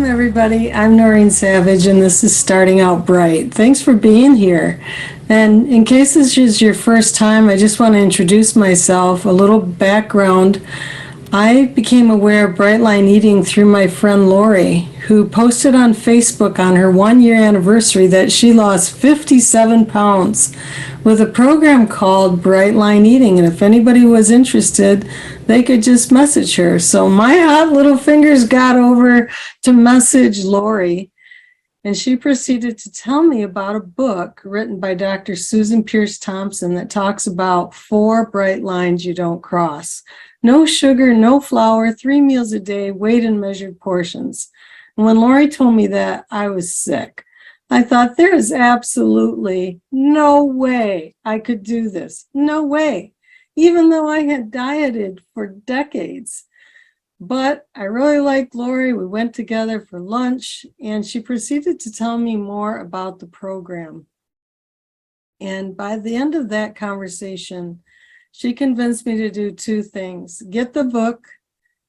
everybody. I'm Noreen Savage, and this is Starting Out Bright. Thanks for being here. And in case this is your first time, I just want to introduce myself, a little background. I became aware of Whiteline Eating through my friend Lori, who posted on Facebook on her 1-year anniversary that she lost 57 pounds with a program called Whiteline Eating. And if anybody was interested, they could just message her. So my hot little fingers got over to message Lori, and she proceeded to tell me about a book written by Dr. Susan Pierce Thompson that talks about 4 bright lines you don't cross. No sugar, no flour, 3 meals a day, weighed in measured portions. And when Lori told me that, I was sick. I thought, there is absolutely no way I could do this. No way. Even though I had dieted for decades. But I really liked Lori. We went together for lunch, and she proceeded to tell me more about the program. And by the end of that conversation, she convinced me to do 2 things: get the book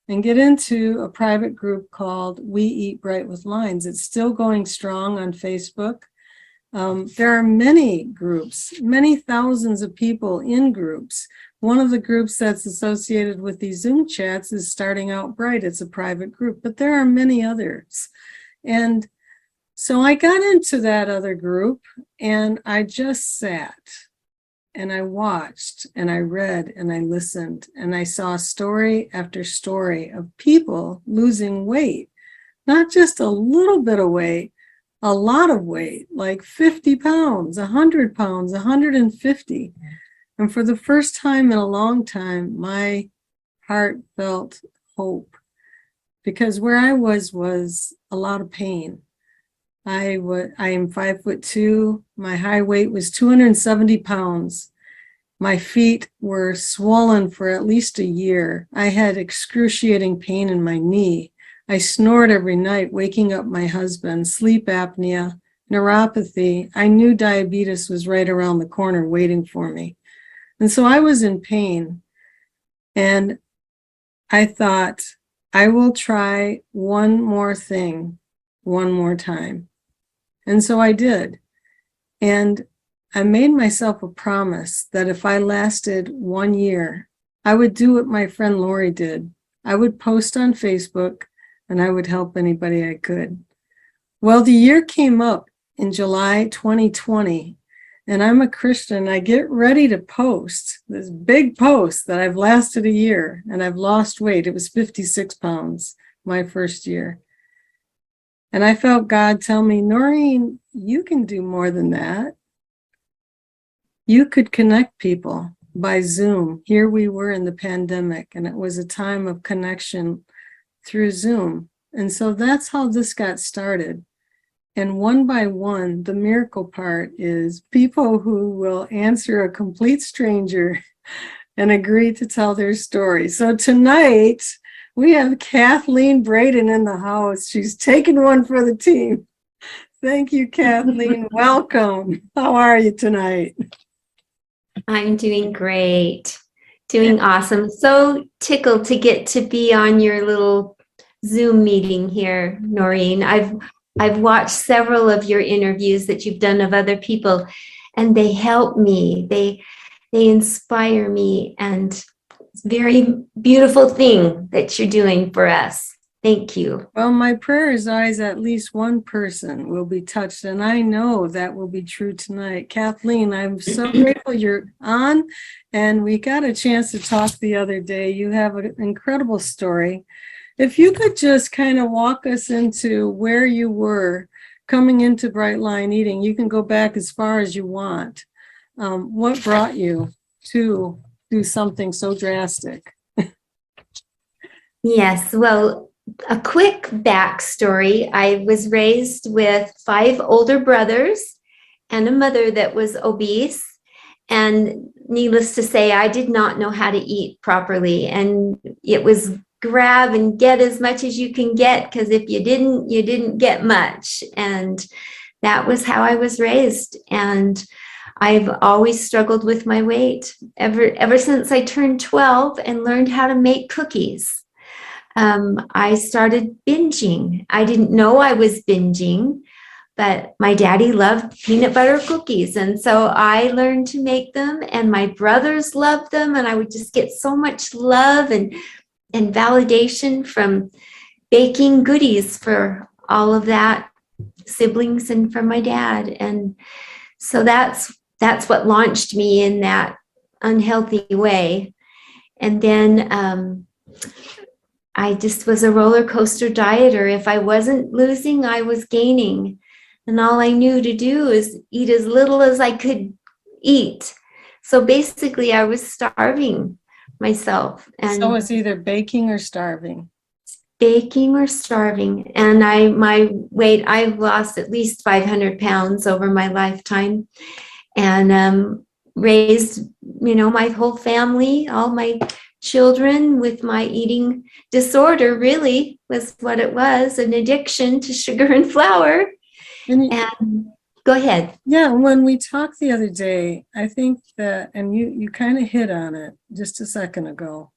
and get into a private group called We Eat Bright with Lines. It's still going strong on Facebook. There are many groups, many thousands of people in groups. One of the groups that's associated with these Zoom chats is Starting Out Bright. It's a private group, but there are many others. And so I got into that other group, and I just sat. And I watched, and I read, and I listened, and I saw story after story of people losing weight, not just a little bit of weight, a lot of weight, like 50 pounds, 100 pounds, 150. And for the first time in a long time, my heart felt hope, because where I was a lot of pain. I am 5'2". My high weight was 270 pounds. My feet were swollen for at least a year. I had excruciating pain in my knee. I snored every night, waking up my husband, sleep apnea, neuropathy. I knew diabetes was right around the corner waiting for me. And so I was in pain. And I thought, I will try one more thing, one more time. And so I did. And I made myself a promise that if I lasted 1 year, I would do what my friend Lori did. I would post on Facebook, and I would help anybody I could. Well, the year came up in July 2020, and I'm a Christian. I get ready to post this big post that I've lasted a year, and I've lost weight. It was 56 pounds my first year. And I felt God tell me, Noreen, you can do more than that. You could connect people by Zoom. Here we were in the pandemic, and it was a time of connection through Zoom. And so that's how this got started. And one by one, the miracle part is people who will answer a complete stranger and agree to tell their story. So tonight, we have Kathleen Braden in the house. She's taking one for the team. Thank you, Kathleen. Welcome. How are you tonight? I'm doing great. Doing awesome. So tickled to get to be on your little Zoom meeting here, Noreen. I've watched several of your interviews that you've done of other people, and they help me. They inspire me, and it's a very beautiful thing that you're doing for us. Thank you. Well, my prayer is always at least one person will be touched, and I know that will be true tonight. Kathleen, I'm so grateful you're on, and we got a chance to talk the other day. You have an incredible story. If you could just kind of walk us into where you were coming into Whiteline Eating. You can go back as far as you want. What brought you to do something so drastic? Yes, well, a quick backstory. I was raised with 5 older brothers and a mother that was obese. And needless to say, I did not know how to eat properly. And it was grab and get as much as you can get, because if you didn't get much. And that was how I was raised. And I've always struggled with my weight ever since I turned 12 and learned how to make cookies. I started binging. I didn't know I was binging, but my daddy loved peanut butter cookies. And so I learned to make them, and my brothers loved them. And I would just get so much love and validation from baking goodies for all of that, siblings and from my dad. And so that's what launched me in that unhealthy way. And then I just was a roller coaster dieter. If I wasn't losing, I was gaining. And all I knew to do is eat as little as I could eat. So basically, I was starving myself. And So it's either baking or starving. baking or starving. And I've lost at least 500 pounds over my lifetime, and raised, my whole family, all my children with my eating disorder. Really was what it was, an addiction to sugar and flour. And go ahead. Yeah, when we talked the other day, I think that, and you kind of hit on it just a second ago,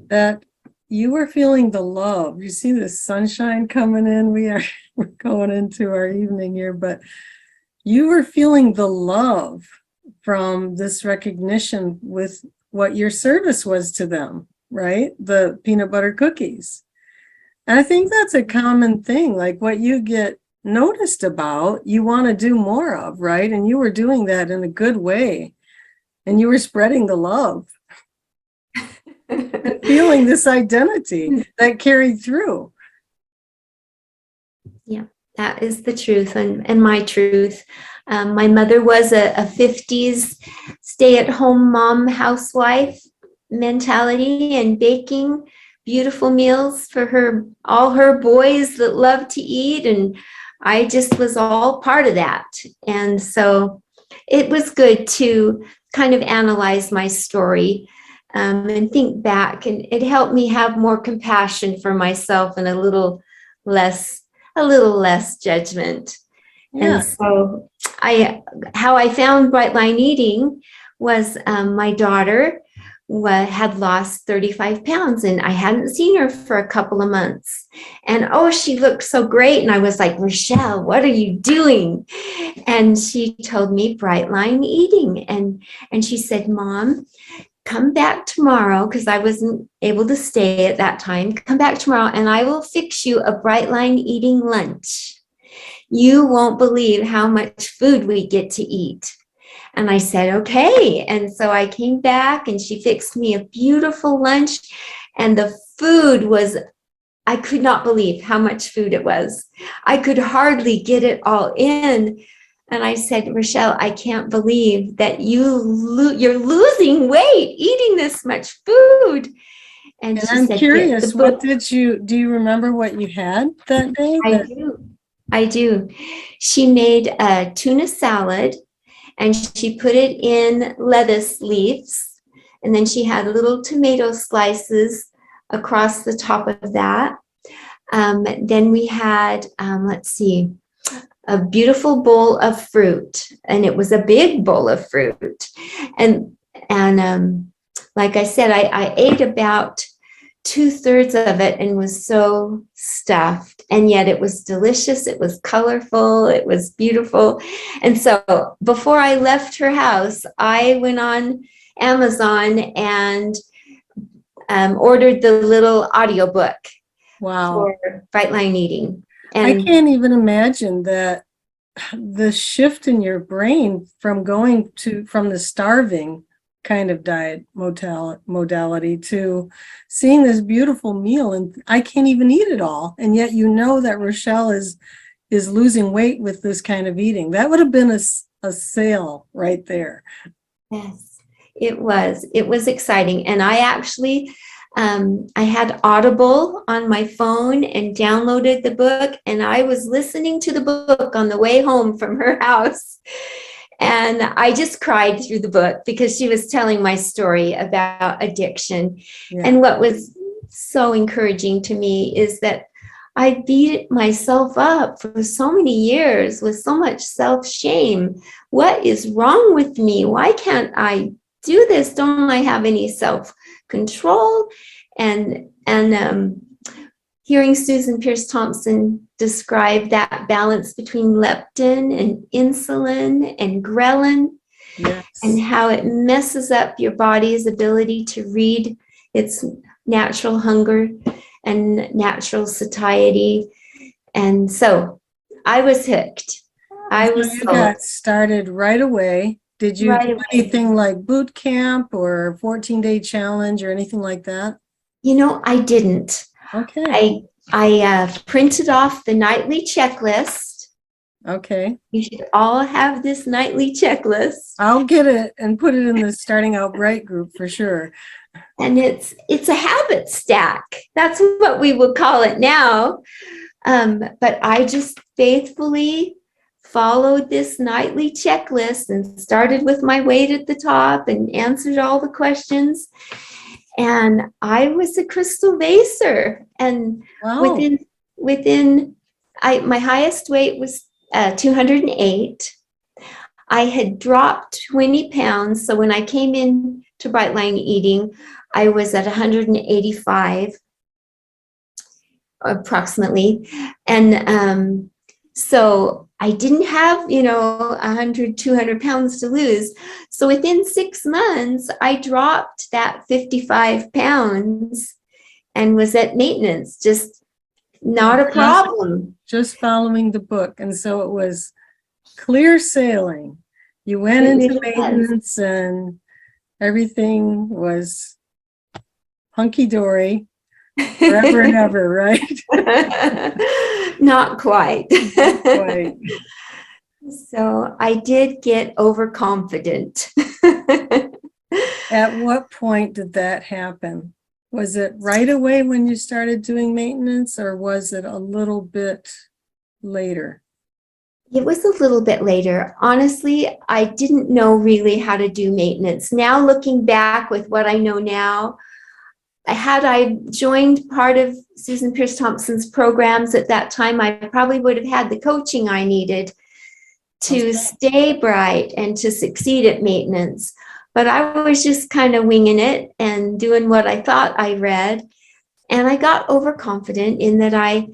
that you were feeling the love. You see the sunshine coming in. We're going into our evening here, but you were feeling the love from this recognition with what your service was to them, right? The peanut butter cookies. And I think that's a common thing, like what you get noticed about, you want to do more of, right? And you were doing that in a good way. And you were spreading the love. And feeling this identity that carried through. Yeah, that is the truth and my truth. My mother was a 50s stay-at-home mom, housewife mentality, and baking beautiful meals for all her boys that loved to eat. And I just was all part of that. And so it was good to kind of analyze my story and think back. And it helped me have more compassion for myself and a little less judgment. Yeah. And so how I found Whiteline Eating was my daughter had lost 35 pounds, and I hadn't seen her for a couple of months. And she looked so great. And I was like, Rochelle, what are you doing? And she told me Whiteline Eating. And she said, Mom, come back tomorrow, because I wasn't able to stay at that time. Come back tomorrow and I will fix you a Whiteline Eating lunch. You won't believe how much food we get to eat. And I said, okay. And so I came back and she fixed me a beautiful lunch. And the food was, I could not believe how much food it was. I could hardly get it all in. And I said, Rochelle, I can't believe that you're losing weight eating this much food. And she I'm said, curious, do you remember what you had that day? I do. She made a tuna salad and she put it in lettuce leaves. And then she had little tomato slices across the top of that. Then we had, a beautiful bowl of fruit, and it was a big bowl of fruit. And like I said, I ate about 2/3 of it and was so stuffed, and yet it was delicious. It was colorful. It was beautiful. And so before I left her house, I went on Amazon and ordered the little audiobook. Wow. For Whiteline Eating. And I can't even imagine that the shift in your brain from the starving kind of diet modality to seeing this beautiful meal, and I can't even eat it all. And yet that Rochelle is losing weight with this kind of eating. That would have been a sale right there. Yes, it was. It was exciting. And I actually I had Audible on my phone and downloaded the book, and I was listening to the book on the way home from her house. And I just cried through the book because she was telling my story about addiction. Yeah. And what was so encouraging to me is that I beat myself up for so many years with so much self-shame. What is wrong with me? Why can't I do this? Don't I have any self-control? And hearing Susan Pierce Thompson describe that balance between leptin and insulin and ghrelin, Yes. and how it messes up your body's ability to read its natural hunger and natural satiety. And so I was hooked. I So was you sold got started right away. Did you right do away. anything like boot camp or 14-day challenge or anything like that? You know, I didn't. Okay. I printed off the nightly checklist. Okay. You should all have this nightly checklist. I'll get it and put it in the Starting Out Bright group for sure. And it's a habit stack. That's what we would call it now. But I just faithfully followed this nightly checklist and started with my weight at the top and answered all the questions. And I was a crystal vaser. And Wow. within my highest weight was 208. I had dropped 20 pounds. So when I came in to Whiteline Eating, I was at 185 approximately. And so I didn't have, 100, 200 pounds to lose. So within 6 months, I dropped that 55 pounds and was at maintenance, just not a problem. Just following the book. And so it was clear sailing. You went It into really was. maintenance and everything was hunky-dory forever and ever, right? Not quite. Right. So I did get overconfident. At what point did that happen? Was it right away when you started doing maintenance, or was it a little bit later? It was a little bit later. Honestly, I didn't know really how to do maintenance. Now, looking back with what I know now, had I joined part of Susan Pierce Thompson's programs at that time, I probably would have had the coaching I needed to stay bright and to succeed at maintenance. But I was just kind of winging it and doing what I thought I read. And I got overconfident in that I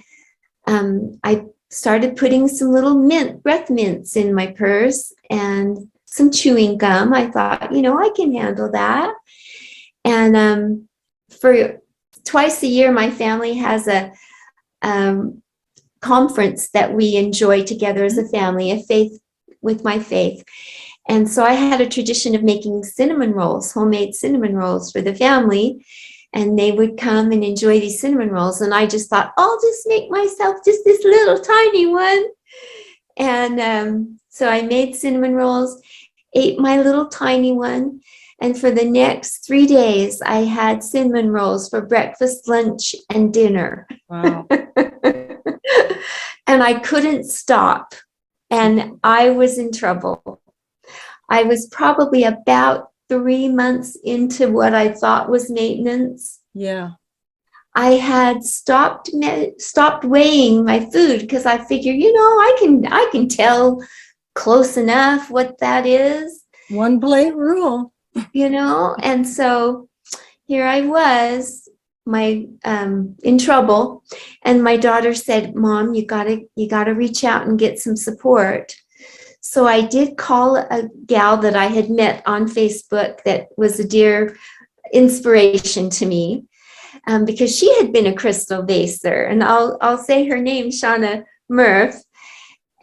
started putting some little breath mints in my purse and some chewing gum. I thought, I can handle that. And for twice a year, my family has a conference that we enjoy together as a family, a faith with my faith. And so I had a tradition of making cinnamon rolls, homemade cinnamon rolls for the family. And they would come and enjoy these cinnamon rolls. And I just thought, I'll just make myself just this little tiny one. And so I made cinnamon rolls, ate my little tiny one. And for the next 3 days, I had cinnamon rolls for breakfast, lunch, and dinner. Wow. And I couldn't stop. And I was in trouble. I was probably about 3 months into what I thought was maintenance. Yeah. I had stopped weighing my food because I figured, I can tell close enough what that is. One plate rule. And so here I was, in trouble, and my daughter said, "Mom, you gotta reach out and get some support." So I did call a gal that I had met on Facebook that was a dear inspiration to me, because she had been a crystal vaser, and I'll say her name, Shauna Murph.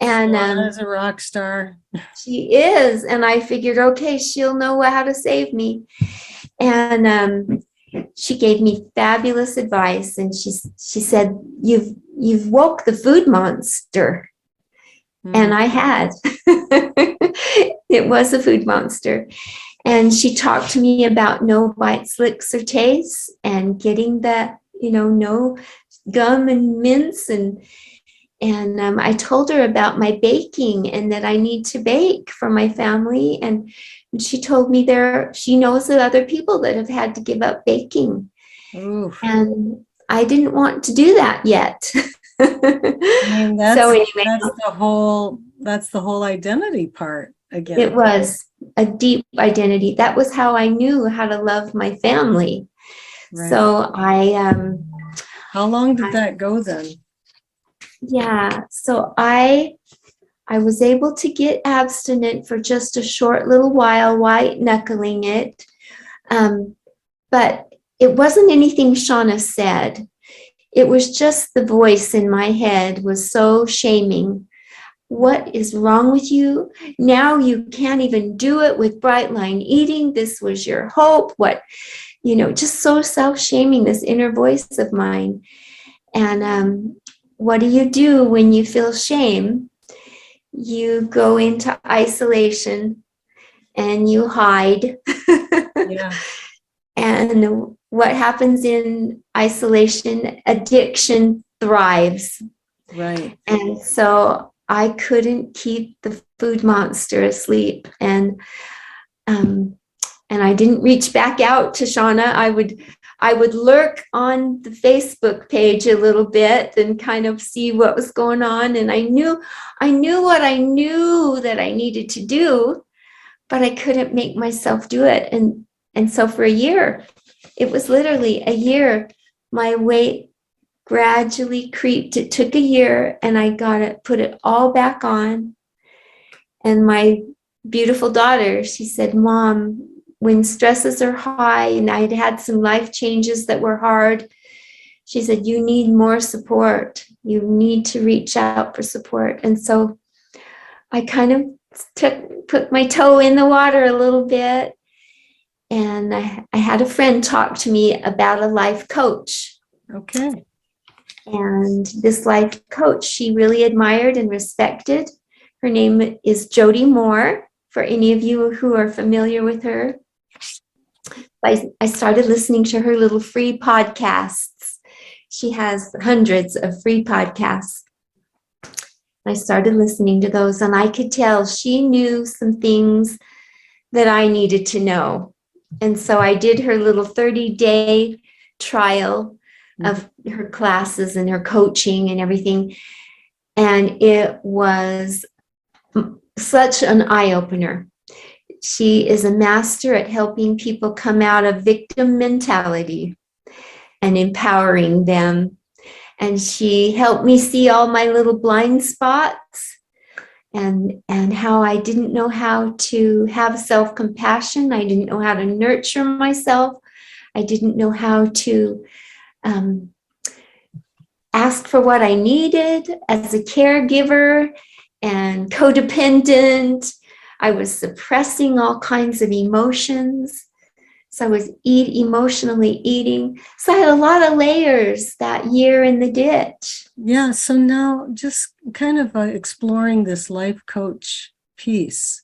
And As a rock star. she is, and I figured, okay, she'll know how to save me. And she gave me fabulous advice, and she said, "You've woke the food monster." And I had. It was a food monster. And she talked to me about no bites, licks, or tastes, and getting that, no gum and mints. And I told her about my baking and that I need to bake for my family. And she told me she knows of other people that have had to give up baking. Oof. And I didn't want to do that yet. I mean, that's the whole identity part again. It was a deep identity. That was how I knew how to love my family. Right. So How long did that go then? so I was able to get abstinent for just a short little while, white knuckling it. But it wasn't anything Shauna said. It was just the voice in my head was so shaming. What is wrong with you? Now you can't even do it with Brightline Eating. This was your hope. What, just so self-shaming, this inner voice of mine. And what do you do when you feel shame? You go into isolation and you hide. Yeah. And what happens in isolation? Addiction thrives. Right. And so I couldn't keep the food monster asleep. And I didn't reach back out to Shauna. I would lurk on the Facebook page a little bit and kind of see what was going on. And I knew what I knew that I needed to do, but I couldn't make myself do it. And so for a year, it was literally a year, my weight gradually creeped. It took a year and I put it all back on. And my beautiful daughter, she said, Mom, when stresses are high and I'd had some life changes that were hard, she said, you need more support. You need to reach out for support. And so I kind of put my toe in the water a little bit. And I had a friend talk to me about a life coach. Okay. And this life coach, she really admired and respected. Her name is Jody Moore, for any of you who are familiar with her. I started listening to her little free podcasts. She has hundreds of free podcasts. I started listening to those, and I could tell she knew some things that I needed to know. And so I did her little 30-day trial of her classes and her coaching and everything. And it was such an eye-opener. She is a master at helping people come out of victim mentality and empowering them. And she helped me see all my little blind spots and how I didn't know how to have self-compassion. I didn't know how to nurture myself. I didn't know how to ask for what I needed as a caregiver and codependent. I was suppressing all kinds of emotions. So I was emotionally eating. So I had a lot of layers that year in the ditch. Yeah. So now just kind of exploring this life coach piece,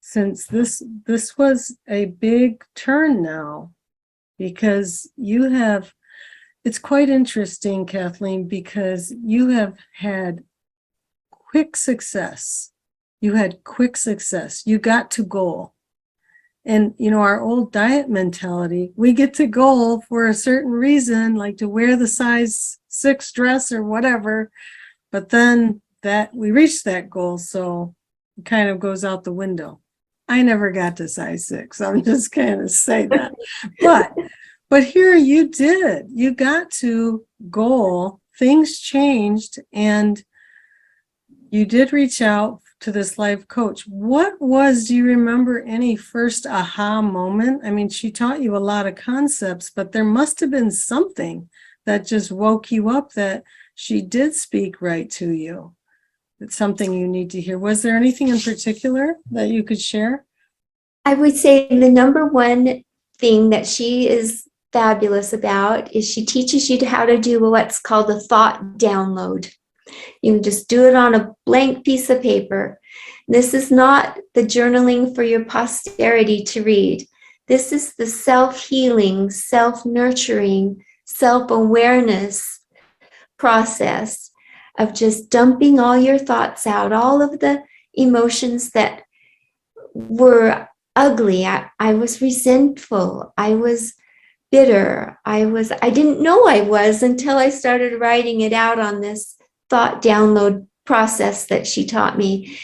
since this was a big turn now, because it's quite interesting, Kathleen, because you have had quick success. You had quick success. You got to goal. And, our old diet mentality, we get to goal for a certain reason, like to wear the size 6 dress or whatever. But then we reach that goal, so it kind of goes out the window. I never got to size 6. I'm just kind of say that. But here you did. You got to goal. Things changed, and you did reach out to this life coach. Do you remember any first aha moment? I mean, she taught you a lot of concepts, but there must have been something that just woke you up, that she did speak right to you. It's something you need to hear. Was there anything in particular that you could share? I would say the number one thing that she is fabulous about is she teaches you how to do what's called a thought download. You can just do it on a blank piece of paper. This is not the journaling for your posterity to read. This is the self-healing, self-nurturing, self-awareness process of just dumping all your thoughts out, all of the emotions that were ugly. I was resentful. I was bitter. I didn't know I was until I started writing it out on this thought download process that she taught me.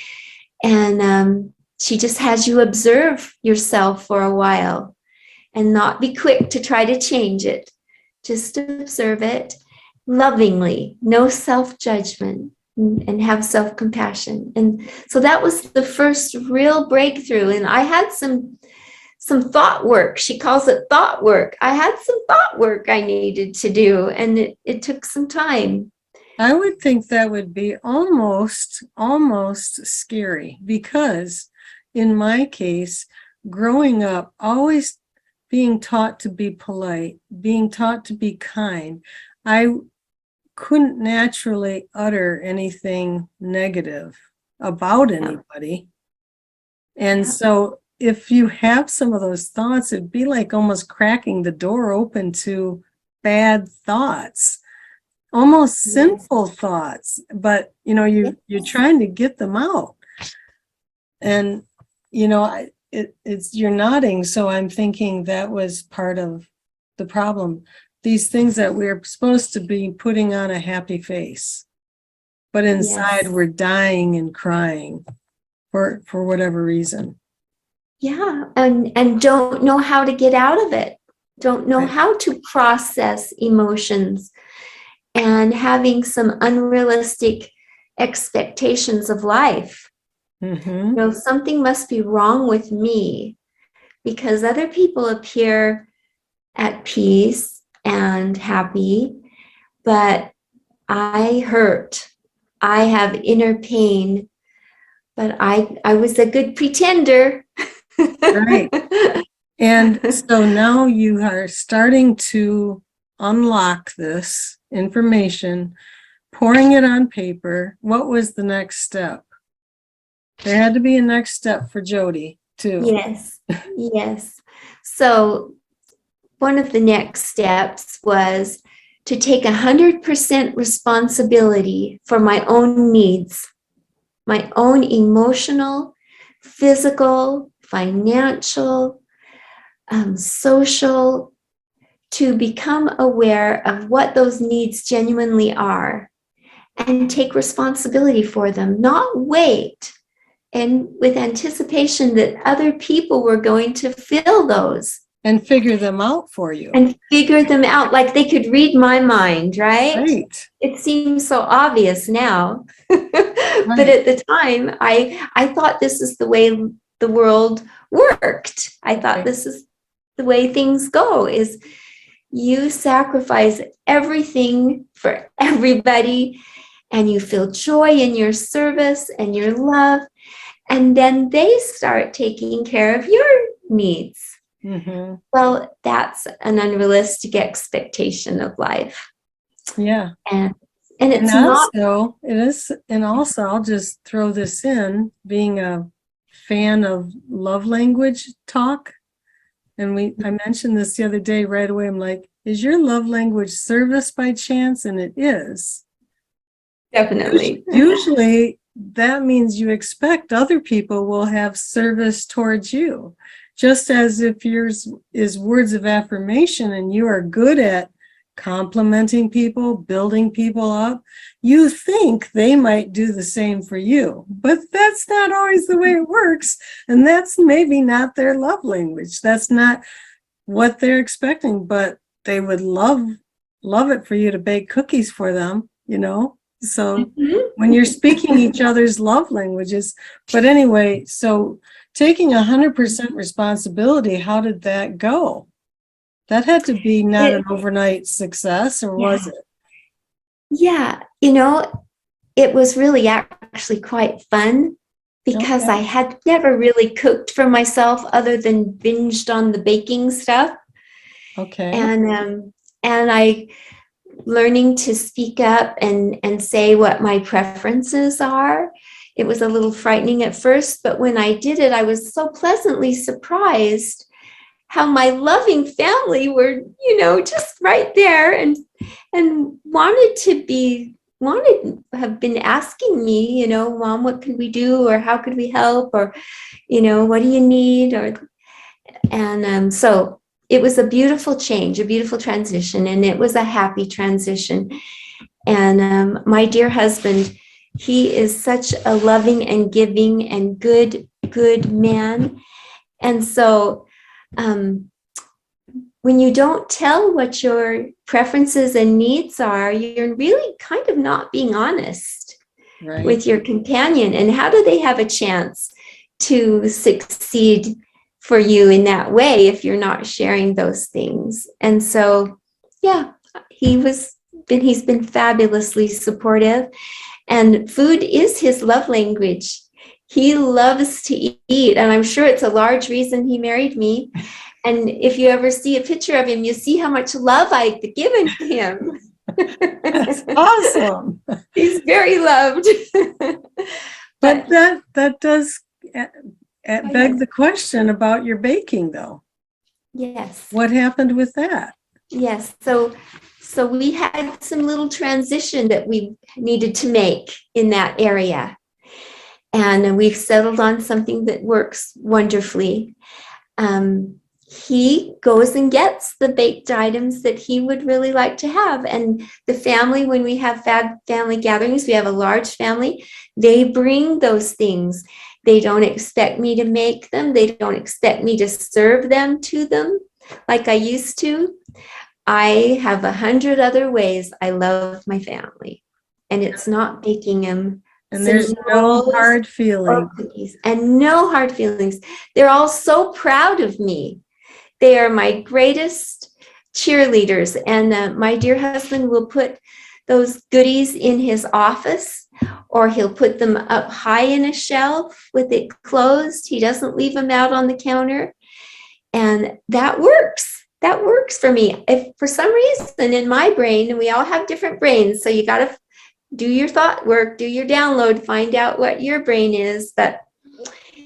And she just has you observe yourself for a while. and not be quick to try to change it. Just observe it lovingly, no self-judgment, and have self-compassion. And so that was the first real breakthrough. And I had some thought work. She calls it thought work. I had some thought work I needed to do, and it took some time. I would think that would be almost scary, because in my case, growing up, always being taught to be polite, being taught to be kind, I couldn't naturally utter anything negative about anybody. And so if you have some of those thoughts, it'd be like almost cracking the door open to bad thoughts, almost sinful thoughts, but you're trying to get them out. And it's you're nodding, so I'm thinking that was part of the problem. These things that we're supposed to be putting on a happy face, but inside we're dying and crying for whatever reason. Yeah, and don't know how to get out of it. Don't know how to process emotions, and having some unrealistic expectations of life. Mm-hmm. Something must be wrong with me because other people appear at peace and happy, but I hurt. I have inner pain, but I was a good pretender. Right. And so now you are starting to unlock this information, pouring it on paper. What was the next step? There had to be a next step for Jody too. Yes. So one of the next steps was to take 100% responsibility for my own needs, my own emotional, physical, financial, social, to become aware of what those needs genuinely are and take responsibility for them, not wait and with anticipation that other people were going to fill those. And figure them out for you. And figure them out like they could read my mind, right? Right. It seems so obvious now. But at the time, I thought this is the way the world worked. I thought this is the way things go, is you sacrifice everything for everybody, and you feel joy in your service and your love, and then they start taking care of your needs. Mm-hmm. Well, that's an unrealistic expectation of life. Yeah. And it's also, it is, and also I'll just throw this in, being a fan of love language talk. And I mentioned this the other day right away. I'm like, is your love language service by chance? And it is. Definitely. Usually that means you expect other people will have service towards you. Just as if yours is words of affirmation and you are good at complimenting people, building people up, you think they might do the same for you. But that's not always the way it works. And that's maybe not their love language. That's not what they're expecting, but they would love it for you to bake cookies for them, So when you're speaking each other's love languages. But anyway, so taking 100% responsibility, how did that go? That had to be not an overnight success, or was it? Yeah, it was really actually quite fun, because I had never really cooked for myself other than binged on the baking stuff. Okay. And I learning to speak up and say what my preferences are. It was a little frightening at first, but when I did it, I was so pleasantly surprised how my loving family were, just right there and wanted to have been asking me, Mom, what could we do? Or how could we help? Or, what do you need? So it was a beautiful change, a beautiful transition, and it was a happy transition. And my dear husband, he is such a loving and giving and good man. And so when you don't tell what your preferences and needs are, you're really kind of not being honest with your companion. And how do they have a chance to succeed for you in that way if you're not sharing those things? And so, yeah, he's been fabulously supportive, and food is his love language. He loves to eat, and I'm sure it's a large reason he married me. And if you ever see a picture of him, you see how much love I've given him. That's awesome. He's very loved. But that does beg the question about your baking, though. Yes. What happened with that? Yes. So we had some little transition that we needed to make in that area. And we've settled on something that works wonderfully. He goes and gets the baked items that he would really like to have. And the family, when we have family gatherings, we have a large family, they bring those things. They don't expect me to make them. They don't expect me to serve them to them like I used to. I have 100 other ways I love my family. And it's not baking them. And there's no hard feelings. And no hard feelings. They're all so proud of me. They are my greatest cheerleaders. And my dear husband will put those goodies in his office, or he'll put them up high in a shelf with it closed. He doesn't leave them out on the counter. And that works. That works for me. If for some reason in my brain, and we all have different brains, so you got to do your thought work, do your download, find out what your brain is. But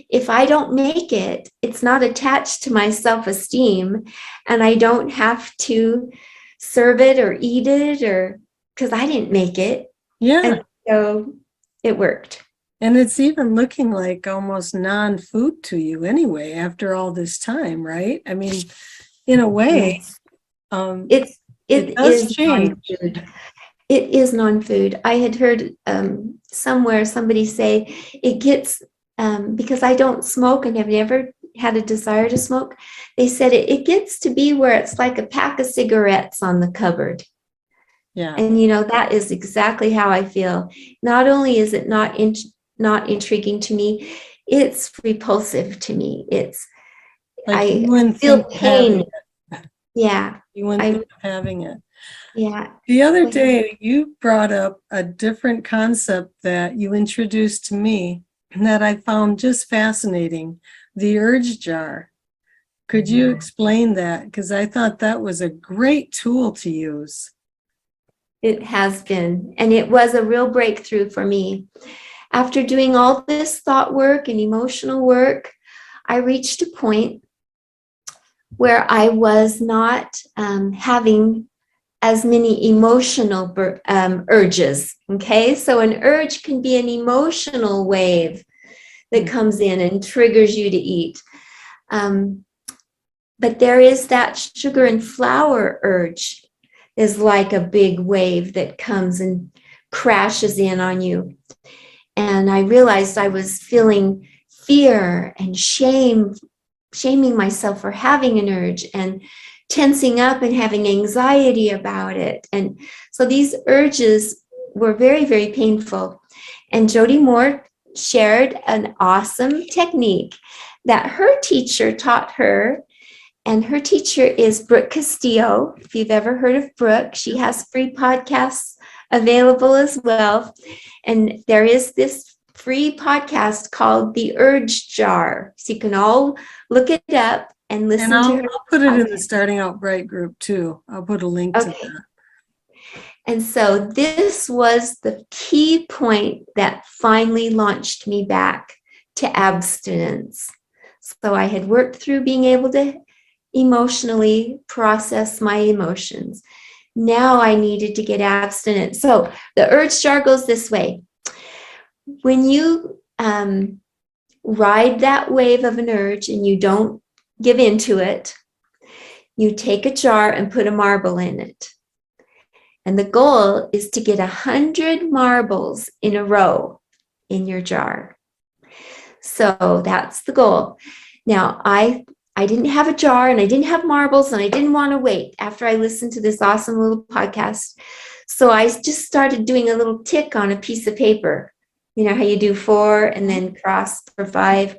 if I don't make it, it's not attached to my self-esteem, and I don't have to serve it or eat it, or because I didn't make it. Yeah. And so it worked. And it's even looking like almost non-food to you anyway, after all this time, right? I mean, in a way, yes. It does change. Non-food. It is non-food. I had heard somewhere somebody say it gets, because I don't smoke and have never had a desire to smoke, they said it gets to be where it's like a pack of cigarettes on the cupboard. Yeah. And that is exactly how I feel. Not only is it not intriguing to me, it's repulsive to me. It's like I feel pain. Yeah. You wouldn't think of having it. Yeah. The other day, you brought up a different concept that you introduced to me that I found just fascinating, the urge jar. Could you explain that? Because I thought that was a great tool to use. It has been, and it was a real breakthrough for me. After doing all this thought work and emotional work, I reached a point where I was not having as many emotional urges. Okay, so an urge can be an emotional wave that comes in and triggers you to eat. But there is that sugar and flour urge, is like a big wave that comes and crashes in on you. And I realized I was feeling fear and shaming myself for having an urge, and tensing up and having anxiety about it. And so these urges were very, very painful. And Jody Moore shared an awesome technique that her teacher taught her. And her teacher is Brooke Castillo. If you've ever heard of Brooke, she has free podcasts available as well. And there is this free podcast called The Urge Jar. So you can all look it up and listen to her. I'll put it in the Starting Out Bright group too. I'll put a link to that. And so this was the key point that finally launched me back to abstinence. So I had worked through being able to emotionally process my emotions. Now I needed to get abstinent. So the urge jar goes this way. When you ride that wave of an urge and you don't give into it, you take a jar and put a marble in it. And the goal is to get 100 marbles in a row in your jar. So that's the goal. Now, I I didn't have a jar and I didn't have marbles and I didn't want to wait after I listened to this awesome little podcast. So I just started doing a little tick on a piece of paper. You know how you do 4 and then cross for 5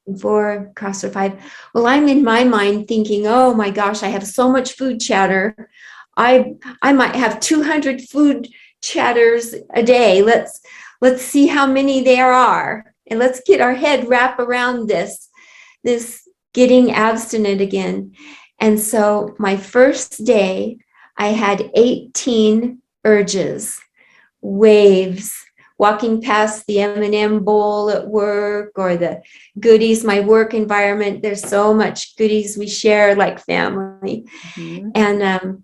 and 4, cross for 5. Well, I'm in my mind thinking, oh my gosh, I have so much food chatter. I might have 200 food chatters a day. Let's see how many there are. And let's get our head wrap around this getting abstinent again. And so my first day, I had 18 urges, waves, walking past the M&M bowl at work or the goodies, my work environment. There's so much goodies we share like family. Mhm. And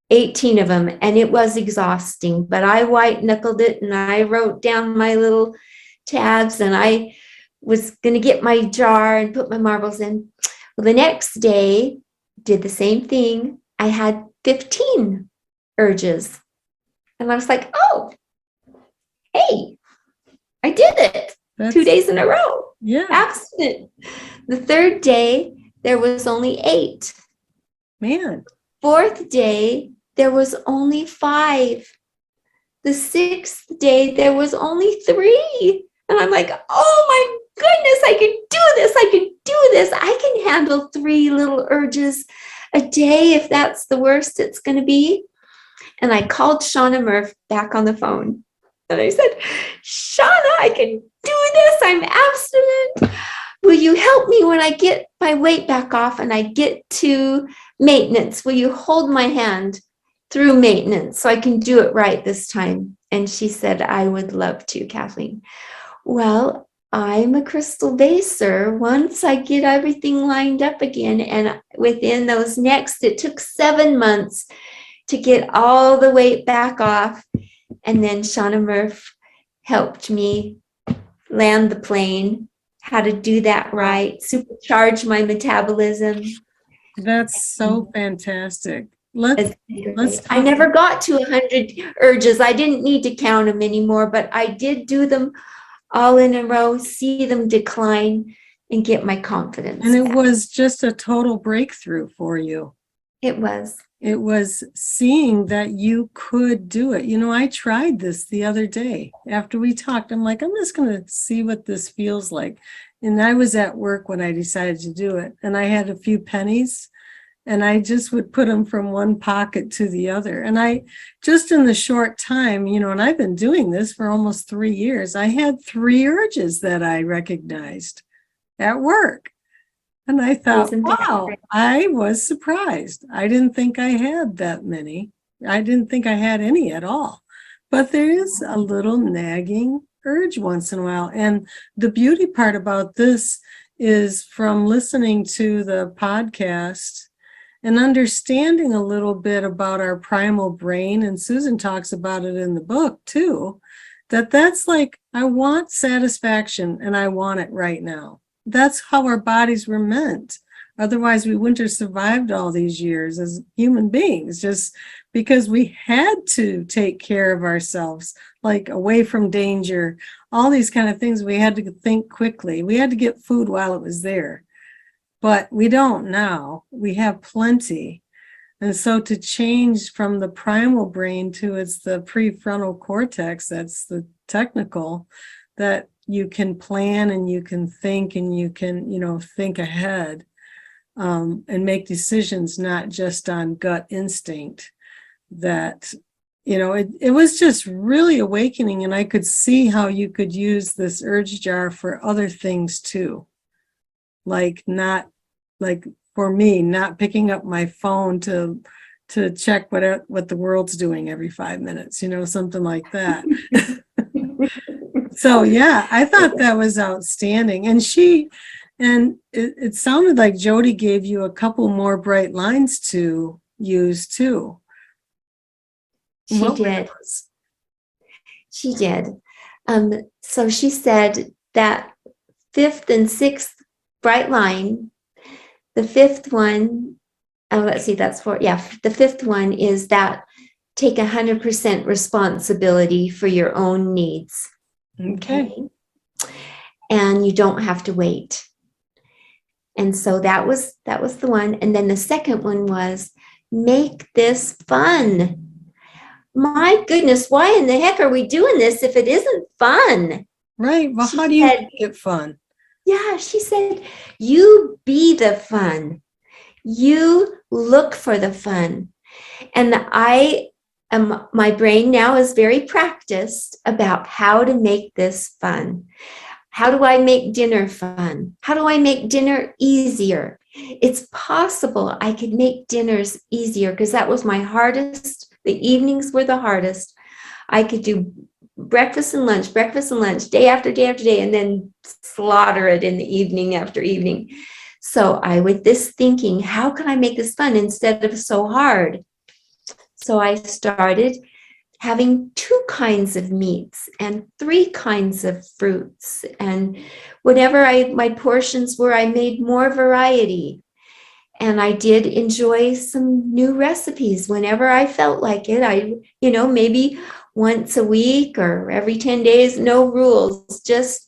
18 of them. And it was exhausting, but I white knuckled it and I wrote down my little tabs and I was going to get my jar and put my marbles in. Well, the next day, did the same thing. I had 15 urges. And I was like, oh, hey, I did it. 2 days in a row. Yeah. Abstinent. The third day, there was only 8. Man. Fourth day, there was only 5. The 6th day, there was only 3. And I'm like, oh my goodness, I can do this. I can do this. I can handle 3 little urges a day if that's the worst it's going to be. And I called Shauna Murph back on the phone. And I said, Shauna, I can do this. I'm abstinent. Will you help me when I get my weight back off and I get to maintenance? Will you hold my hand through maintenance so I can do it right this time? And she said, I would love to, Kathleen. Well, I'm a crystal baser. Once I get everything lined up again, and within those next, it took 7 months to get all the weight back off. And then Shauna Murph helped me land the plane, how to do that right, supercharge my metabolism. That's so fantastic. Let's I never got to 100 urges. I didn't need to count them anymore, but I did do them all in a row, see them decline, and get my confidence. And it back. was just a total breakthrough for you. It was. It was seeing that you could do it. You know, I tried this the other day after we talked. I'm like, I'm just going to see what this feels like. And I was at work when I decided to do it. And I had a few pennies and I just would put them from one pocket to the other. And I just in the short time, you know, and I've been doing this for almost 3 years, I had 3 urges that I recognized at work. And I thought, wow, I was surprised. I didn't think I had that many. I didn't think I had any at all. But there is a little nagging urge once in a while. And the beauty part about this is from listening to the podcast and understanding a little bit about our primal brain, and Susan talks about it in the book too, that's like, I want satisfaction and I want it right now. That's how our bodies were meant. Otherwise, we wouldn't have survived all these years as human beings, just because we had to take care of ourselves, like away from danger, all these kind of things. We had to think quickly. We had to get food while it was there. But we don't now. We have plenty. And so to change from the primal brain to it's the prefrontal cortex, that's the technical, that you can plan and you can think and you can, you know, think ahead and make decisions, not just on gut instinct. That, you know, it was just really awakening. And I could see how you could use this urge jar for other things too. Like not, like for me, not picking up my phone to check what the world's doing every 5 minutes, you know, something like that. So yeah, I thought that was outstanding. And it sounded like Jody gave you a couple more bright lines to use too. She did. She did. So she said that 5th and 6th bright line, the 5th one, let's see, that's 4. Yeah, the 5th one is that take 100% responsibility for your own needs. Okay. And you don't have to wait. And so that was the one. And then the second one was make this fun. My goodness, why in the heck are we doing this if it isn't fun? Right. Well, She how do you said, make it fun? yeah, she said, you be the fun. You look for the fun. And my brain now is very practiced about how to make this fun. How do I make dinner fun? How do I make dinner easier? It's possible I could make dinners easier because that was my hardest. The evenings were the hardest. I could do breakfast and lunch, day after day after day, and then slaughter it in the evening after evening. So I, with this thinking, how can I make this fun instead of so hard? So I started having 2 kinds of meats and 3 kinds of fruits. And whatever my portions were, I made more variety. And I did enjoy some new recipes whenever I felt like it. Maybe once a week or every 10 days, no rules. Just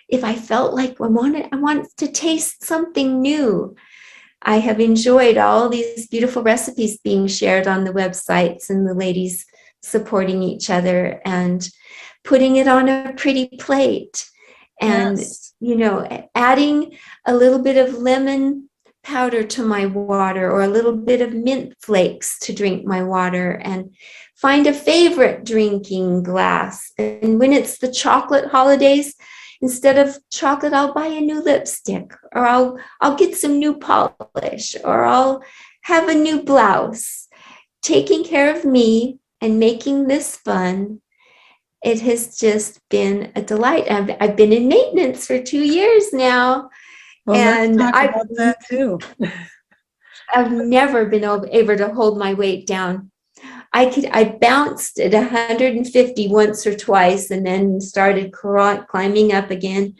if I felt like I wanted to taste something new. I have enjoyed all these beautiful recipes being shared on the websites and the ladies supporting each other and putting it on a pretty plate and, Yes. adding a little bit of lemon powder to my water or a little bit of mint flakes to drink my water, and find a favorite drinking glass. And when it's the chocolate holidays, instead of chocolate, I'll buy a new lipstick, or I'll get some new polish, or I'll have a new blouse. Taking care of me and making this fun, it has just been a delight. I've been in maintenance for 2 years now, Well, let's and talk about that too. I've never been able to hold my weight down. I bounced at 150 once or twice and then started climbing up again.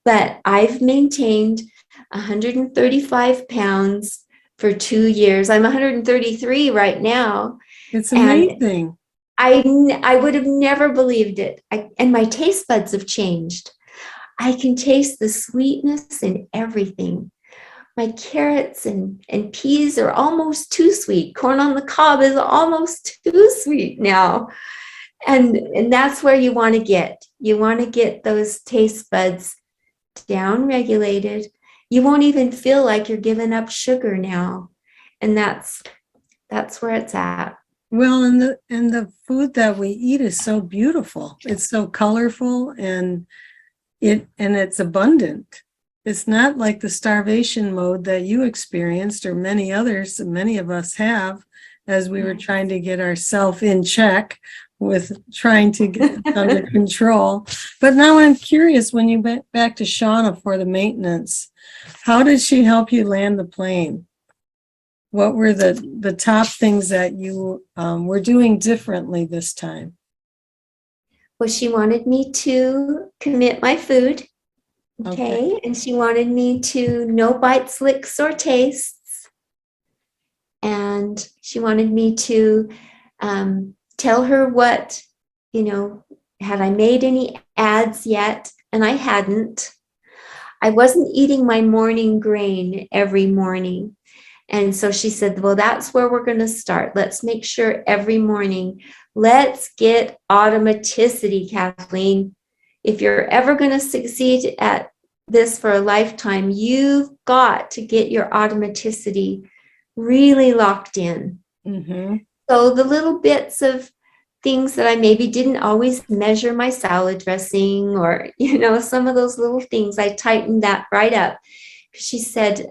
But I've maintained 135 pounds for 2 years. I'm 133 right now. It's And amazing. I would have never believed it. And my taste buds have changed. I can taste the sweetness in everything. My carrots and peas are almost too sweet. Corn on the cob is almost too sweet now. And that's where you want to get. You want to get those taste buds down regulated. You won't even feel like you're giving up sugar now. And that's where it's at. Well, and the food that we eat is so beautiful. It's so colorful and it's abundant. It's not like the starvation mode that you experienced or many of us have, as we were trying to get ourselves in check with trying to get it under control. But now I'm curious, when you went back to Shauna for the maintenance, how did she help you land the plane? What were the top things that you were doing differently this time? Well, she wanted me to commit my food. Okay. And she wanted me to no bites, licks, or tastes. And she wanted me to tell her what, had I made any ads yet? And I hadn't. I wasn't eating my morning grain every morning. And so she said, well, that's where we're going to start. Let's make sure every morning. Let's get automaticity, Kathleen. If you're ever going to succeed at this for a lifetime, you've got to get your automaticity really locked in. Mm-hmm. So the little bits of things that I maybe didn't always measure my salad dressing, or, some of those little things, I tightened that right up. She said,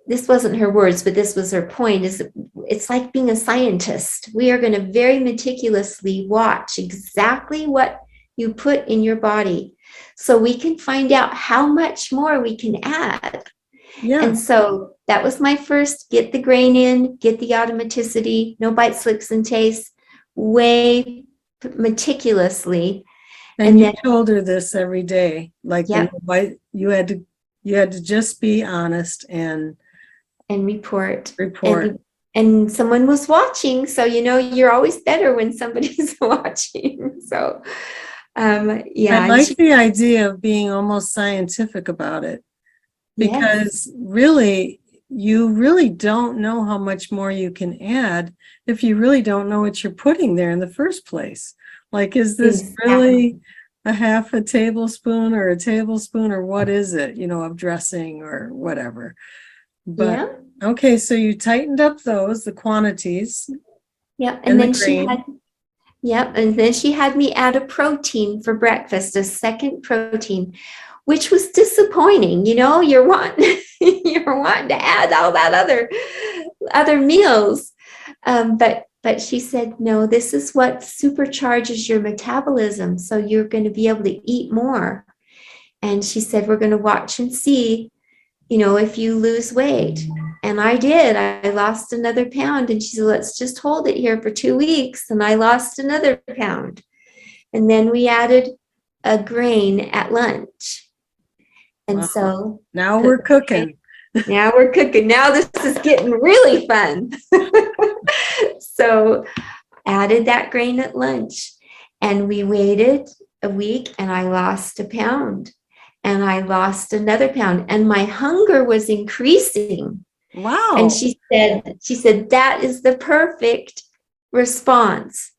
this wasn't her words, but this was her point, is it's like being a scientist. We are going to very meticulously watch exactly what you put in your body so we can find out how much more we can add. Yeah. And so that was my first, get the grain in, get the automaticity, no bites, licks, and tastes, way meticulously. And you told her this every day, like, yep. You had to just be honest and report. And someone was watching, so you're always better when somebody's watching. So I like the idea of being almost scientific about it. Yes. because really, you really don't know how much more you can add if you really don't know what you're putting there in the first place. Like, is this Exactly. really a half a tablespoon or a tablespoon or what is it, of dressing or whatever? But Yeah. okay, so you tightened up the quantities Yeah. And and the then she grain. had, yep. And then she had me add a protein for breakfast, a second protein, which was disappointing. You're wanting, you're wanting to add all that other meals. But she said, no, this is what supercharges your metabolism. So you're going to be able to eat more. And she said, we're going to watch and see, if you lose weight. And I did. I lost another pound. And she said, let's just hold it here for 2 weeks. And I lost another pound. And then we added a grain at lunch. And Wow. so Now we're cooking. now we're cooking. Now this is getting really fun. So added that grain at lunch and we waited a week and I lost a pound and I lost another pound and my hunger was increasing. And Wow. she said, that is the perfect response.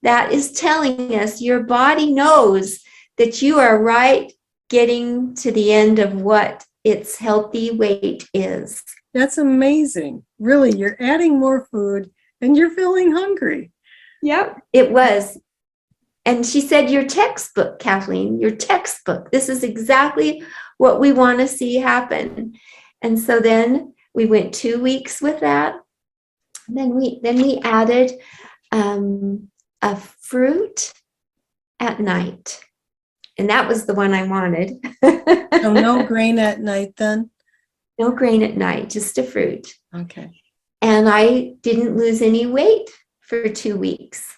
That is telling us your body knows that you are right getting to the end of what its healthy weight is. That's amazing. Really, you're adding more food and you're feeling hungry. Yep, it was. And she said, your textbook, Kathleen, your textbook. This is exactly what we want to see happen. And so then we went 2 weeks with that. Then we added a fruit at night. And that was the one I wanted. So no grain at night then? No grain at night, just a fruit. Okay. And I didn't lose any weight for 2 weeks.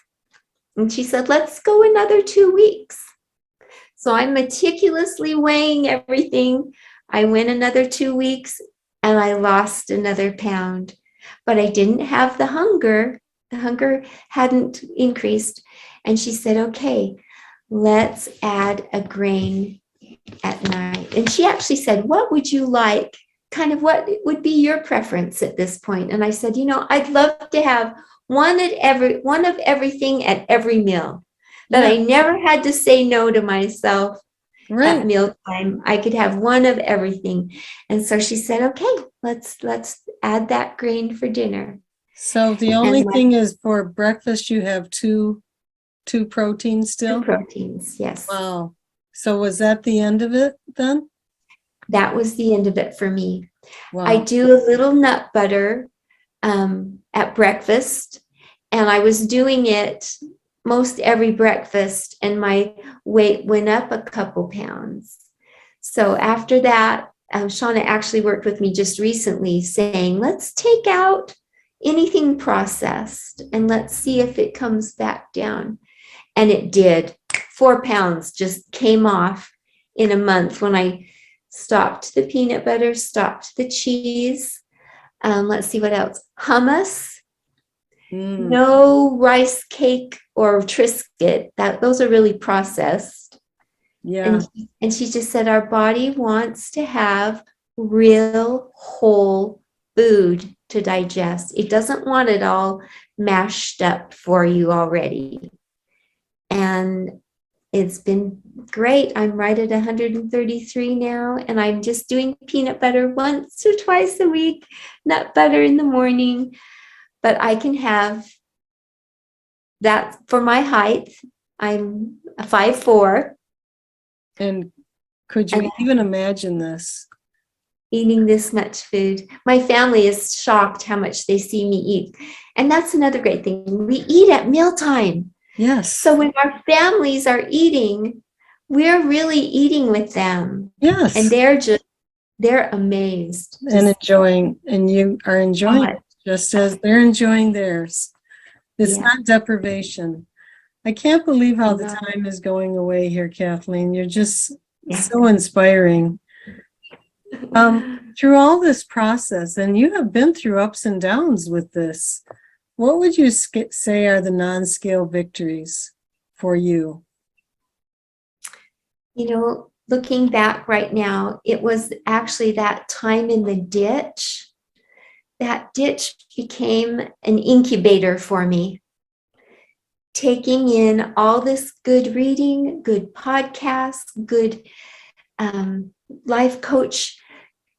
And she said, let's go another 2 weeks. So I'm meticulously weighing everything. I went another 2 weeks and I lost another pound, but I didn't have the hunger. The hunger hadn't increased. And she said, okay, let's add a grain at night. And she actually said, what would you like? Kind of what would be your preference at this point? And I said, I'd love to have one of everything at every meal. That I never had to say no to myself at mealtime. I could have one of everything. And so she said, okay, let's add that grain for dinner. So the only thing is for breakfast you have two proteins still? 2 proteins, yes. Wow. So was that the end of it then? That was the end of it for me. Wow. I do a little nut butter at breakfast, and I was doing it most every breakfast, and my weight went up a couple pounds. So after that, Shauna actually worked with me just recently saying, let's take out anything processed and let's see if it comes back down. And it did. 4 pounds just came off in a month when I stopped the peanut butter, stopped the cheese. Let's see what else. Hummus. No rice cake or Triscuit. Those are really processed. Yeah. And she just said our body wants to have real whole food to digest. It doesn't want it all mashed up for you already. And it's been great. I'm right at 133 now, and I'm just doing peanut butter once or twice a week, nut butter in the morning. But I can have that for my height. I'm a 5'4". And could you even imagine this? Eating this much food. My family is shocked how much they see me eat. And that's another great thing. We eat at mealtime. Yes. So when our families are eating, we're really eating with them. Yes. And they're amazed. And enjoying, and you are enjoying it just as they're enjoying theirs. It's not deprivation. I can't believe how the time is going away here, Kathleen. You're just so inspiring. Through all this process, and you have been through ups and downs with this, what would you say are the non-scale victories for you? looking back right now, it was actually that time in the ditch. That ditch became an incubator for me, taking in all this good reading, good podcasts, good life coach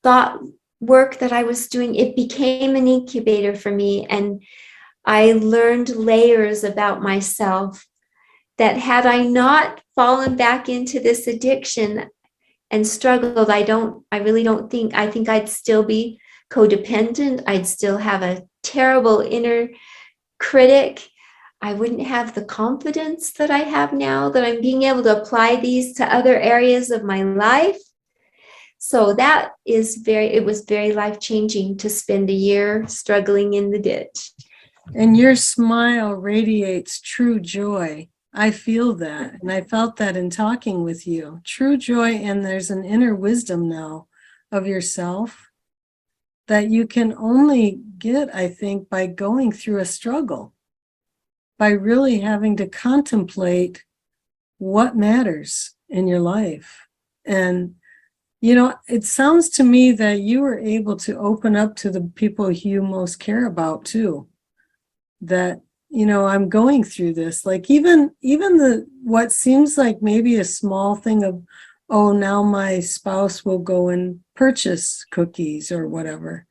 thought work that I was doing. It became an incubator for me, and I learned layers about myself that had I not fallen back into this addiction and struggled, I really don't think, I think I'd still be codependent. I'd still have a terrible inner critic. I wouldn't have the confidence that I have now, that I'm being able to apply these to other areas of my life. So it was very life-changing to spend a year struggling in the ditch. And your smile radiates true joy. I feel that, and I felt that in talking with you. True joy, and there's an inner wisdom now of yourself that you can only get, I think, by going through a struggle, by really having to contemplate what matters in your life. And, you know, it sounds to me that you were able to open up to the people you most care about too. That, you know, I'm going through this, like even the what seems like maybe a small thing of, oh, now my spouse will go and purchase cookies or whatever.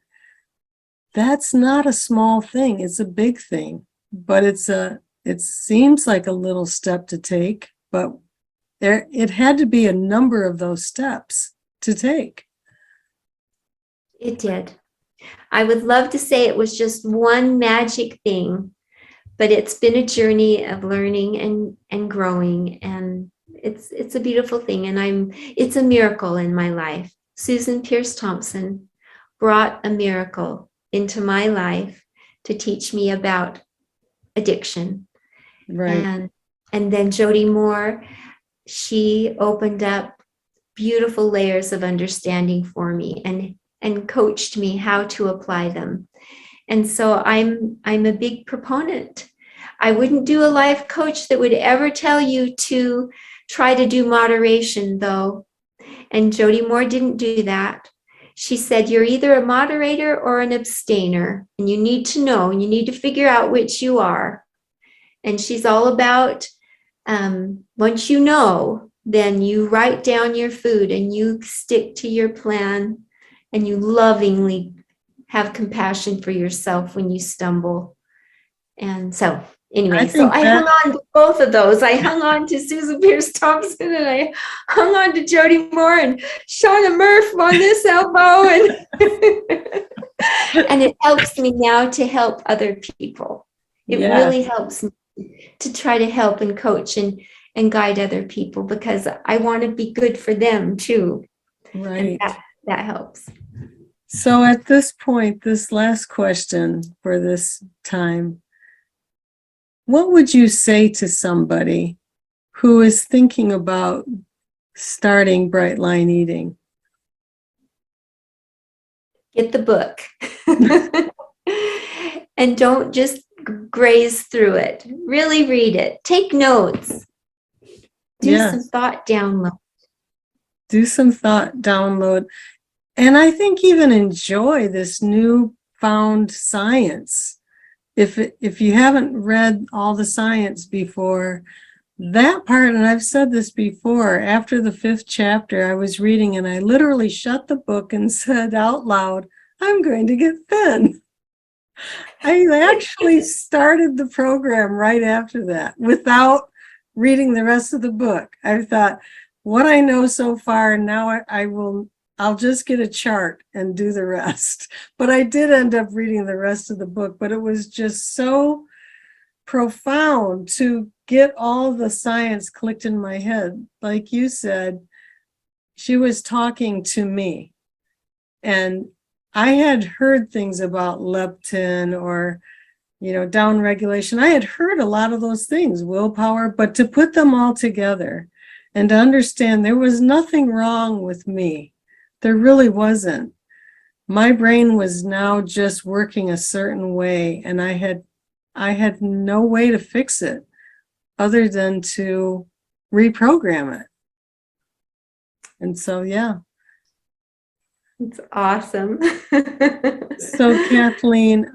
That's not a small thing, it's a big thing, but it seems like a little step to take, but it had to be a number of those steps to take. It did. I would love to say it was just one magic thing, but it's been a journey of learning and growing, and it's a beautiful thing, and it's a miracle in my life. Susan Pierce Thompson brought a miracle into my life to teach me about addiction. Right. And then Jody Moore, she opened up beautiful layers of understanding for me and coached me how to apply them. And so I'm a big proponent. I wouldn't do a life coach that would ever tell you to try to do moderation, though. And Jody Moore didn't do that. She said, you're either a moderator or an abstainer, and you need to know, and you need to figure out which you are. And she's all about, once you know, then you write down your food and you stick to your plan, and you lovingly have compassion for yourself when you stumble. And so anyway, so I hung on to both of those. I hung on to Susan Pierce Thompson, and I hung on to Jody Moore and Shauna Murph on this elbow. And it helps me now to help other people. It really helps me to try to help and coach and guide other people, because I want to be good for them too. Right. And that helps. So at this point, this last question for this time, what would you say to somebody who is thinking about starting Whiteline Eating? Get the book. And don't just graze through it. Really read it. Take notes. Do some thought download. Do some thought download. And I think even enjoy this newfound science. If you haven't read all the science before, that part, and I've said this before, after the 5th chapter, I was reading and I literally shut the book and said out loud, I'm going to get thin. I actually started the program right after that without reading the rest of the book. I thought, what I know so far, now I'll just get a chart and do the rest. But I did end up reading the rest of the book, but it was just so profound to get all the science clicked in my head. Like you said, she was talking to me, and I had heard things about leptin or, down regulation. I had heard a lot of those things, willpower, but to put them all together and to understand there was nothing wrong with me. There really wasn't. My brain was now just working a certain way, and I had no way to fix it other than to reprogram it. And so, yeah. It's awesome. So Kathleen,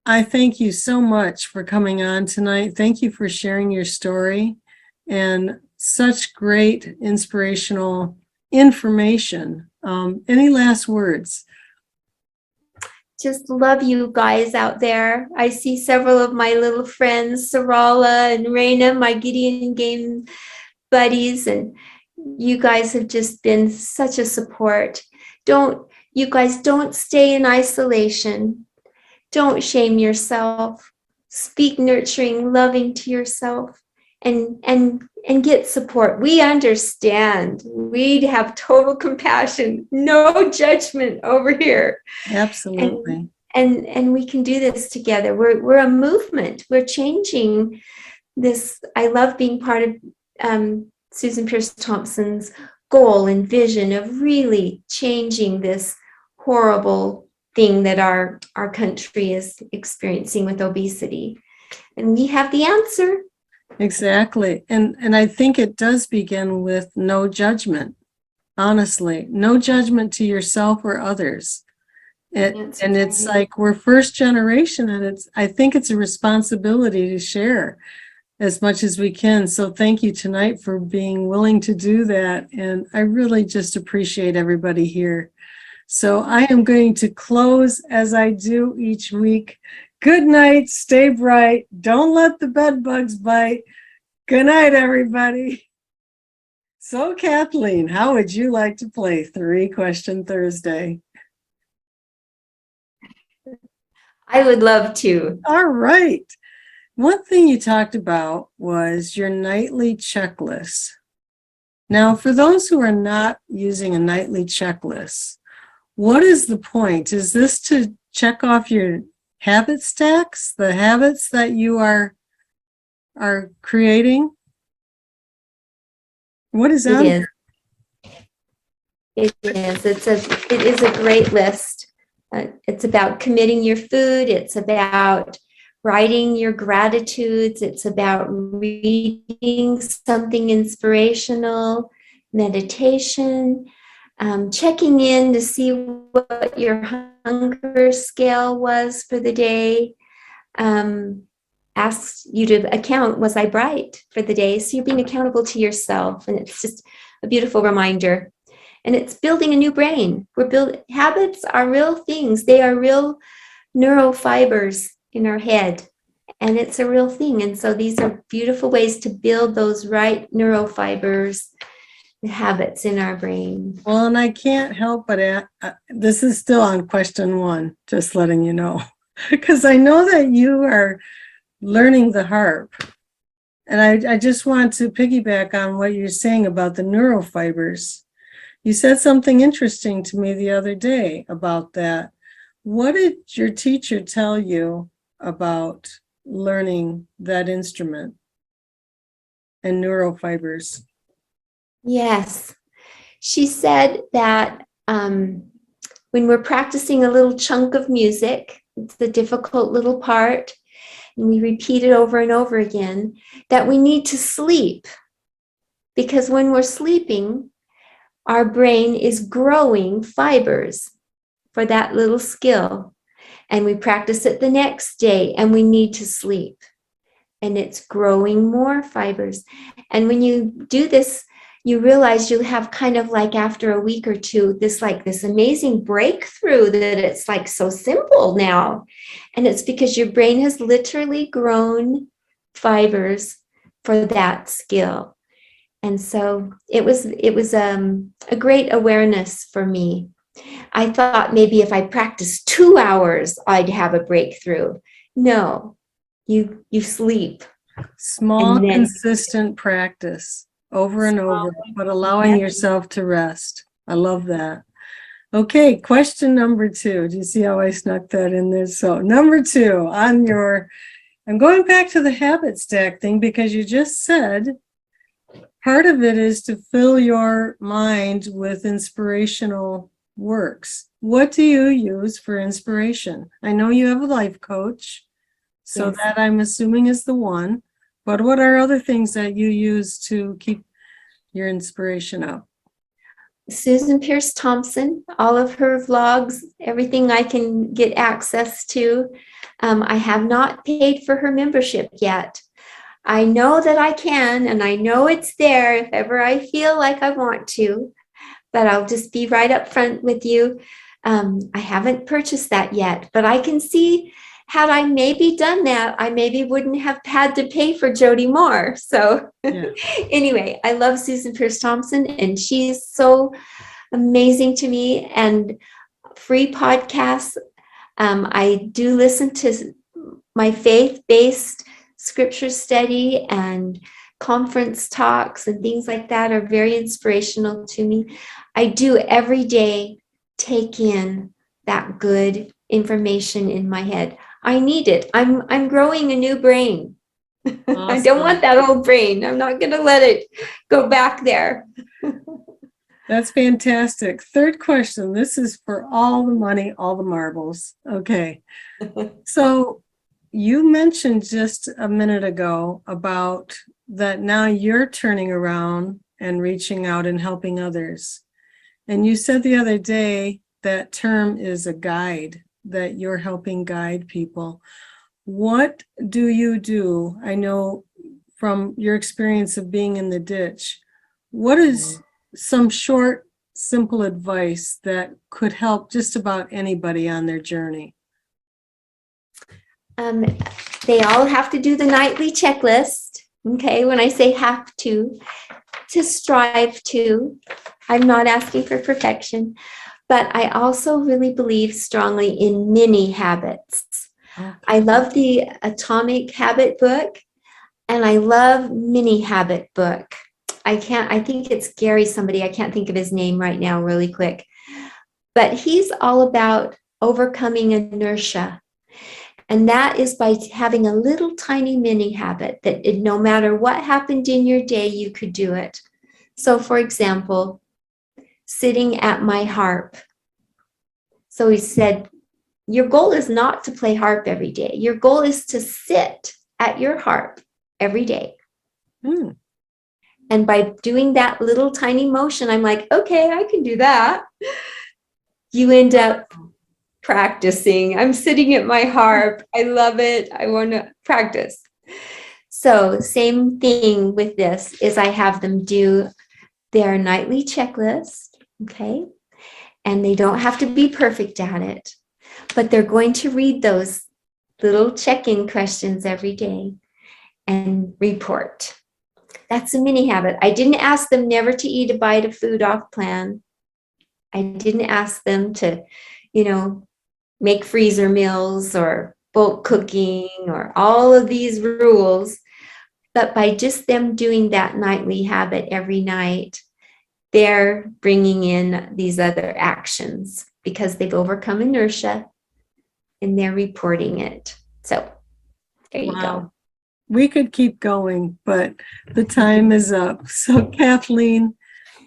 I thank you so much for coming on tonight. Thank you for sharing your story and such great inspirational information. Any last words? Just love you guys out there. I see several of my little friends, Sarala and Raina, my Gideon game buddies, and you guys have just been such a support. You guys don't stay in isolation. Don't shame yourself. Speak nurturing, loving to yourself, and get support. We understand. We have total compassion, no judgment over here. Absolutely. And we can do this together. We're a movement. We're changing this. I love being part of Susan Pierce Thompson's goal and vision of really changing this horrible thing that our country is experiencing with obesity. And we have the answer. Exactly. And I think it does begin with no judgment. Honestly, no judgment to yourself or others. It's like we're first generation, and I think it's a responsibility to share as much as we can. So thank you tonight for being willing to do that. And I really just appreciate everybody here. So I am going to close as I do each week. Good night, stay bright. Don't let the bed bugs bite. Good night, everybody. So Kathleen, how would you like to play 3-Question Thursday? I would love to. All right. One thing you talked about was your nightly checklist. Now, for those who are not using a nightly checklist, what is the point? Is this to check off your habit stacks, the habits that you are creating? What is on It is. It is. It is a great list. It's about committing your food. It's about writing your gratitudes. It's about reading something inspirational, meditation, checking in to see what your hunger scale was for the day. Asks you to account, was I bright for the day? So you're being accountable to yourself. And it's just a beautiful reminder. And it's building a new brain. Habits are real things. They are real neurofibers in our head. And it's a real thing. And so these are beautiful ways to build those right neurofibers, the habits in our brain. Well, and I can't help but this is still on question 1, just letting you know, because I know that you are learning the harp. And I just want to piggyback on what you're saying about the neurofibers. You said something interesting to me the other day about that. What did your teacher tell you about learning that instrument and neurofibers? Yes. She said that when we're practicing a little chunk of music, it's the difficult little part, and we repeat it over and over again, that we need to sleep. Because when we're sleeping, our brain is growing fibers for that little skill. And we practice it the next day, and we need to sleep. And it's growing more fibers. And when you do this, you realize you'll have kind of like after a week or two, this amazing breakthrough that it's like so simple now. And it's because your brain has literally grown fibers for that skill. And so it was a great awareness for me. I thought maybe if I practiced 2 hours, I'd have a breakthrough. No, you sleep. Small, consistent practice over and over, but allowing yourself to rest. I love that. Okay, question number 2. Do you see how I snuck that in there? So number 2 I'm going back to the habit stack thing, because you just said part of it is to fill your mind with inspirational works. What do you use for inspiration? I know you have a life coach, so Yes. that I'm assuming is the one, but what are other things that you use to keep your inspiration up? Susan Pierce Thompson, all of her vlogs, everything I can get access to. I have not paid for her membership yet. I know that I can, and I know it's there if ever I feel like I want to, but I'll just be right up front with you. I haven't purchased that yet, but I can see had I maybe done that, I maybe wouldn't have had to pay for Jody Moore. So Yeah. anyway, I love Susan Pierce Thompson, and she's so amazing to me. And free podcasts. I do listen to my faith-based scripture study, and conference talks and things like that are very inspirational to me. I do every day take in that good information in my head. I need it. I'm growing a new brain. I don't want Awesome. that old brain. I'm not going to let it go back there. That's fantastic. Third question. This is for all the money, all the marbles. Okay. So you mentioned just a minute ago about that now you're turning around and reaching out and helping others. And you said the other day that term is a guide, that you're helping guide people. What do you do? I know from your experience of being in the ditch, what is some short, simple advice that could help just about anybody on their journey? They all have to do the nightly checklist. Okay, when I say have to strive to. I'm not asking for perfection, but I also really believe strongly in mini habits. Okay. I love the Atomic Habit book, and I love Mini Habit book. I think it's Gary somebody, I can't think of his name right now really quick, but he's all about overcoming inertia. And that is by having a little tiny mini habit that no matter what happened in your day, you could do it. So for example, sitting at my harp. So he said, your goal is not to play harp every day. Your goal is to sit at your harp every day. And by doing that little tiny motion, I'm like, okay, I can do that. You end up practicing. I'm sitting at my harp. I love it. I want to practice. So same thing with this is I have them do their nightly checklist, okay? And they don't have to be perfect at it, but they're going to read those little check-in questions every day and report. That's a mini habit. I didn't ask them never to eat a bite of food off plan. I didn't ask them to, make freezer meals or bulk cooking or all of these rules. But by just them doing that nightly habit every night, they're bringing in these other actions because they've overcome inertia and they're reporting it. So there you go. We could keep going, but the time is up. So Kathleen,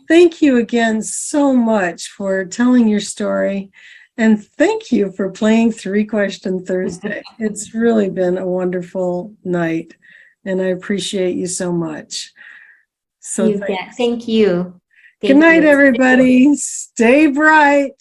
thank you again so much for telling your story. And thank you for playing 3-Question Thursday. It's really been a wonderful night, and I appreciate you so much. So Thank you. good night, everybody. Stay bright.